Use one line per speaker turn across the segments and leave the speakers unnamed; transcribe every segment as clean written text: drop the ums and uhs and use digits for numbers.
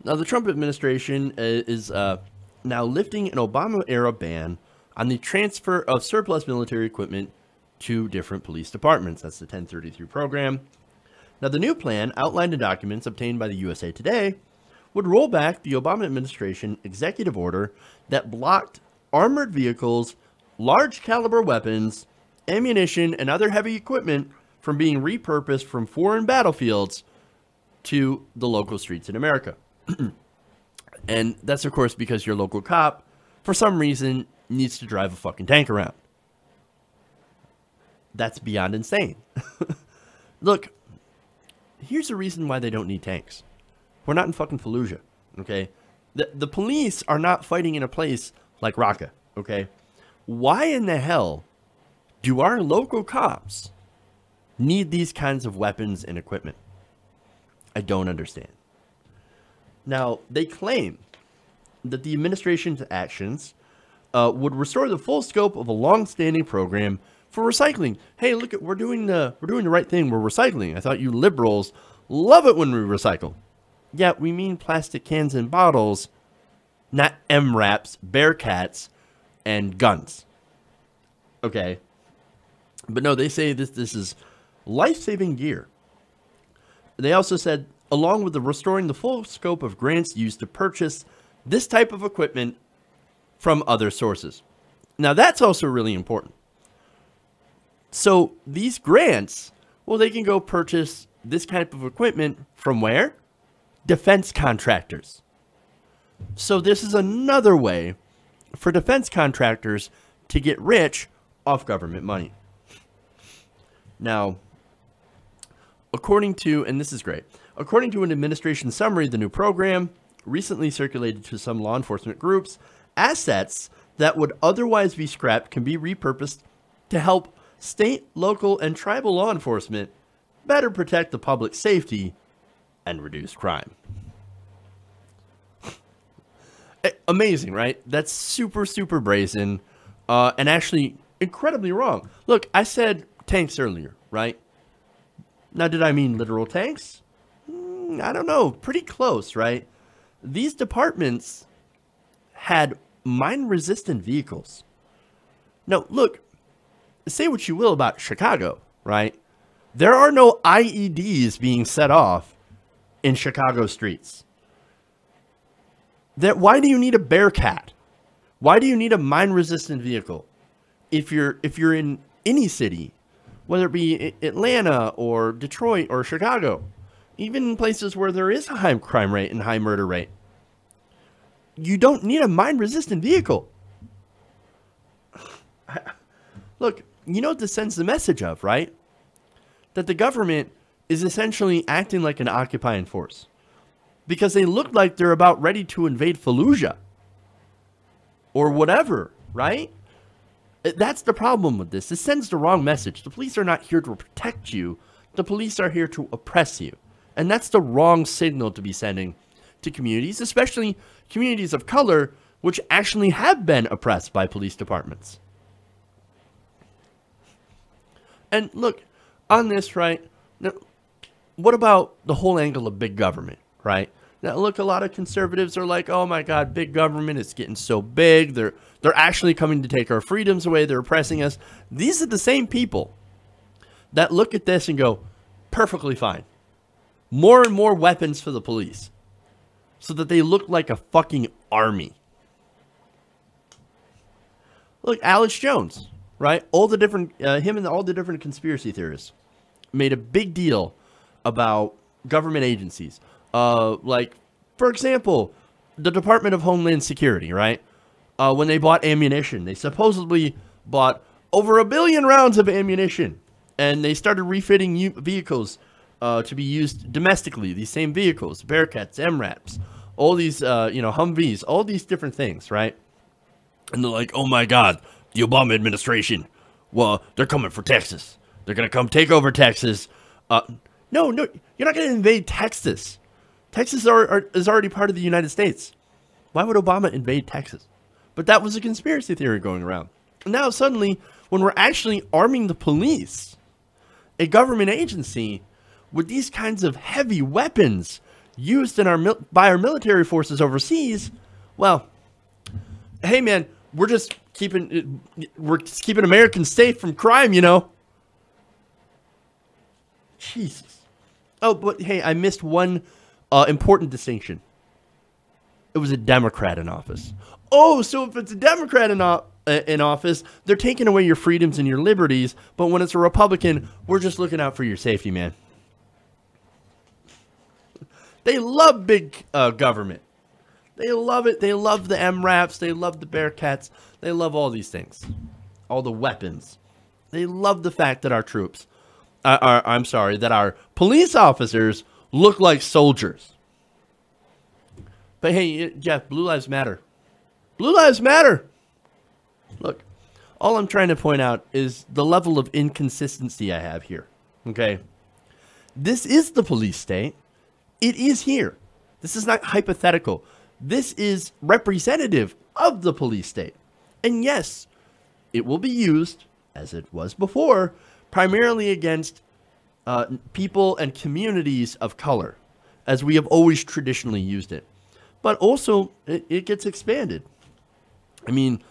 Now, the Trump administration is now lifting an Obama-era ban on the transfer of surplus military equipment to different police departments. That's the 1033 program. Now, the new plan, outlined in documents obtained by the USA Today, would roll back the Obama administration executive order that blocked armored vehicles, large caliber weapons, ammunition, and other heavy equipment from being repurposed from foreign battlefields to the local streets in America. And that's, of course, because your local cop, for some reason, needs to drive a fucking tank around. That's beyond insane. Look, here's the reason why they don't need tanks. We're not in fucking Fallujah, okay? The police are not fighting in a place like Raqqa, okay? Why in the hell do our local cops need these kinds of weapons and equipment? I don't understand. Now, they claim that the administration's actions would restore the full scope of a long-standing program for recycling. Hey, look, we're doing the right thing. We're recycling. I thought you liberals love it when we recycle. Yeah, we mean plastic cans and bottles, not MRAPs, Bearcats, and guns. Okay. But no, they say this is life-saving gear. They also said, along with restoring the full scope of grants used to purchase this type of equipment from other sources. Now, that's also really important. So these grants, well, they can go purchase this type of equipment from where? Defense contractors. So this is another way for defense contractors to get rich off government money. Now, according to, and this is great, according to an administration summary, the new program recently circulated to some law enforcement groups, assets that would otherwise be scrapped can be repurposed to help state, local, and tribal law enforcement better protect the public safety and reduce crime. Amazing, right? That's super, super brazen, and actually incredibly wrong. Look, I said tanks earlier, right? Now, did I mean literal tanks? I don't know. Pretty close, right? These departments had mine-resistant vehicles. Now, look, say what you will about Chicago, right? There are no IEDs being set off in Chicago streets. Why do you need a Bearcat? Why do you need a mine-resistant vehicle? If you're in any city, whether it be Atlanta or Detroit or Chicago, even in places where there is a high crime rate and high murder rate, you don't need a mine-resistant vehicle. Look, you know what this sends the message of, right? That the government is essentially acting like an occupying force. Because they look like they're about ready to invade Fallujah. Or whatever, right? That's the problem with this. It sends the wrong message. The police are not here to protect you. The police are here to oppress you. And that's the wrong signal to be sending to communities, especially communities of color, which actually have been oppressed by police departments. And look, on this, right, now, what about the whole angle of big government, right? Now, look, a lot of conservatives are like, oh my God, big government is getting so big. They're actually coming to take our freedoms away. They're oppressing us. These are the same people that look at this and go, perfectly fine. More and more weapons for the police so that they look like a fucking army. Look, Alex Jones, right? All the different, him and all the different conspiracy theorists made a big deal about government agencies. Like, for example, the Department of Homeland Security, right? When they bought ammunition, they supposedly bought over 1 billion rounds of ammunition, and they started refitting vehicles to be used domestically. These same vehicles, Bearcats, MRAPs, all these, Humvees, all these different things, right? And they're like, oh my God, the Obama administration, well, they're coming for Texas. They're going to come take over Texas. No, you're not going to invade Texas. Texas is already part of the United States. Why would Obama invade Texas? But that was a conspiracy theory going around. And now suddenly, when we're actually arming the police, a government agency, with these kinds of heavy weapons, used in by our military forces overseas, well, hey man, we're just keeping Americans safe from crime, you know. Jesus. Oh, but hey, I missed one important distinction. It was a Democrat in office. Oh, so if it's a Democrat in office, they're taking away your freedoms and your liberties. But when it's a Republican, we're just looking out for your safety, man. They love big government. They love it. They love the MRAPs. They love the Bearcats. They love all these things. All the weapons. They love the fact that our troops, that our police officers look like soldiers. But hey, Jeff, Blue Lives Matter. Blue Lives Matter. Look, all I'm trying to point out is the level of inconsistency I have here. Okay? This is the police state. It is here. This is not hypothetical. This is representative of the police state. And yes, it will be used, as it was before, primarily against people and communities of color, as we have always traditionally used it. But also, it gets expanded. I mean,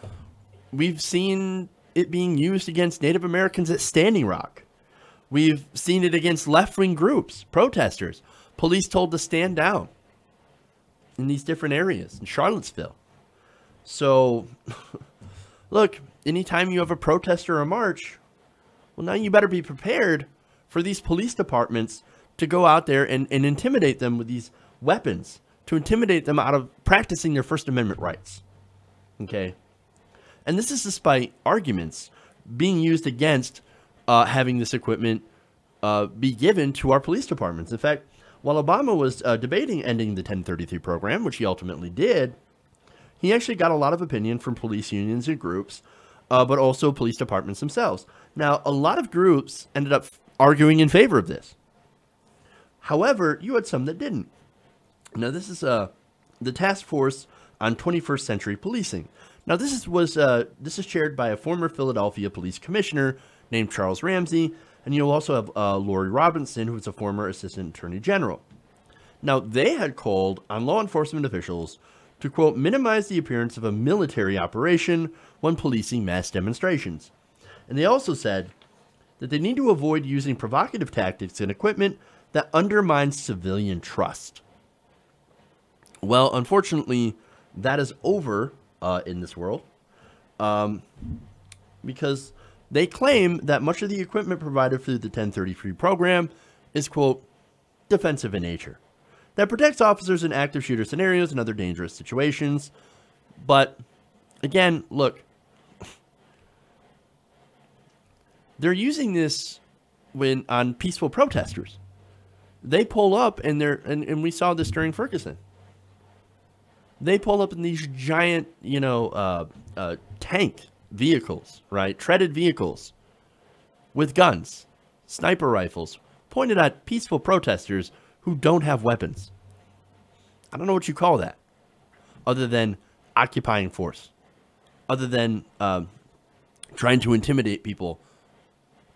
we've seen it being used against Native Americans at Standing Rock. We've seen it against left-wing groups, protesters. Police told to stand down in these different areas in Charlottesville. So, look, anytime you have a protest or a march, well, now you better be prepared for these police departments to go out there and intimidate them with these weapons, to intimidate them out of practicing their First Amendment rights. Okay? And this is despite arguments being used against having this equipment be given to our police departments. In fact, while Obama was debating ending the 1033 program, which he ultimately did, he actually got a lot of opinion from police unions and groups, but also police departments themselves. Now, a lot of groups ended up arguing in favor of this. However, you had some that didn't. Now, this is the Task Force on 21st Century Policing. Now, this is chaired by a former Philadelphia police commissioner named Charles Ramsey, and you'll also have Lori Robinson, who is a former assistant attorney general. Now, they had called on law enforcement officials to, quote, minimize the appearance of a military operation when policing mass demonstrations. And they also said that they need to avoid using provocative tactics and equipment that undermines civilian trust. Well, unfortunately, that is over in this world because they claim that much of the equipment provided through the 1033 program is, quote, defensive in nature, that protects officers in active shooter scenarios and other dangerous situations. But again, look, they're using this on peaceful protesters. They pull up and we saw this during Ferguson. They pull up in these giant, tank vehicles, right? Treaded vehicles with guns, sniper rifles, pointed at peaceful protesters who don't have weapons. I don't know what you call that, other than occupying force, other than trying to intimidate people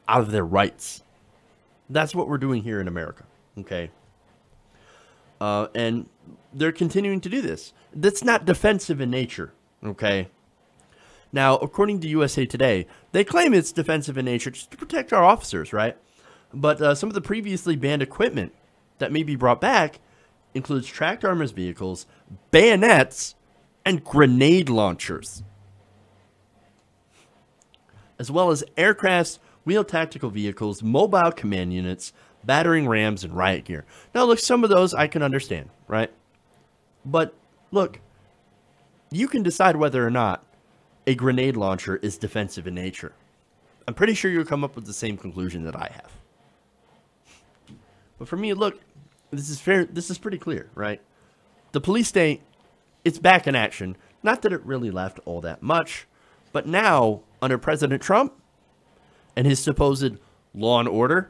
out of their rights. That's what we're doing here in America, okay? And they're continuing to do this. That's not defensive in nature, okay? Now, according to USA Today, they claim it's defensive in nature just to protect our officers, right? But some of the previously banned equipment that may be brought back includes tracked armors vehicles, bayonets, and grenade launchers, as well as aircrafts, wheeled tactical vehicles, mobile command units, battering rams, and riot gear. Now, look, some of those I can understand, right? But, look, you can decide whether or not a grenade launcher is defensive in nature. I'm pretty sure you'll come up with the same conclusion that I have. But for me, look, this is fair. This is pretty clear, right? The police state, it's back in action. Not that it really left all that much, but now, under President Trump and his supposed law and order,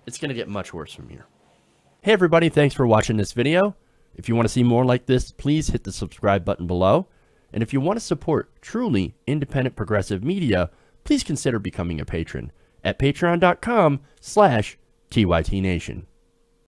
it's going to get much worse from here. Hey everybody, thanks for watching this video. If you want to see more like this, please hit the subscribe button below. And if you want to support truly independent progressive media, please consider becoming a patron at patreon.com/TYTNation.